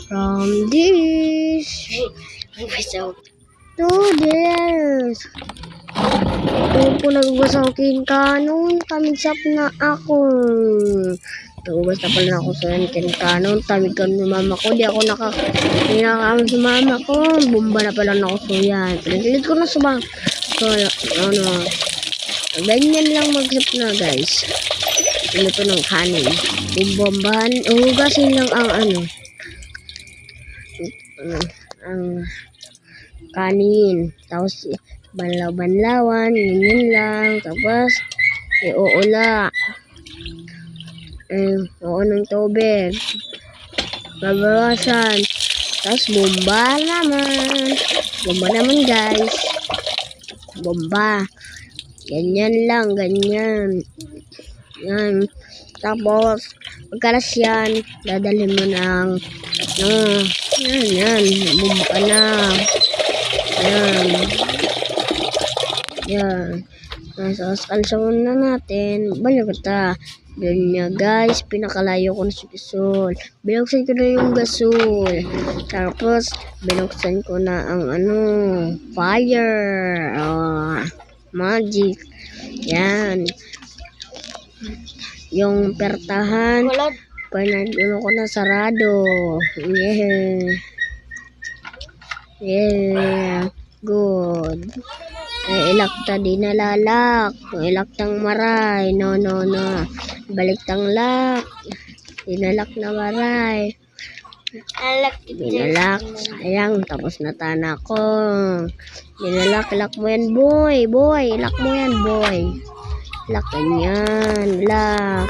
From this to this. Ito po nagugas ang kinkanon. Tamigsap na ako. Nagugas na pala ako sa kinkanon. Tamig ka ng mama ko. Di ako nakakaano sa mama ko. Bumba na pala na ako. So yan. Pinagilit ko na sa bang. So ano. Ganyan lang magsap na guys. Ito ng kanin. Bumbombahan. Hugasin lang ang ano. Ang kanin. Tapos banlaw-banlawan. Ganyan lang. Tapos iuula. Oo ng tubig. Babawasan. Tapos bomba naman. Bomba naman guys. Bomba. Ganyan lang. Ganyan. Yan. Tapos pagkalas yan, dadalhin mo ng yan. Bomba na. Yan. So, kalsawan na natin. Balik kita. Yun niya guys, pinakalayo ko na si gasol. Binuksan ko na yung gasol. Tapos, binuksan ko na ang fire. Magic. Yan. Yung pertahan, pinagulo ko na sarado. Yeah. Good. Ilakta di nalalak. Ilaktang maray. No. Baliktang lak. Dinalak na maray. Dinalak. Sayang. Tapos natana ko. Dinalak. Ilak mo yan, boy. Ilak mo yan, boy. Ilak yan. Lak.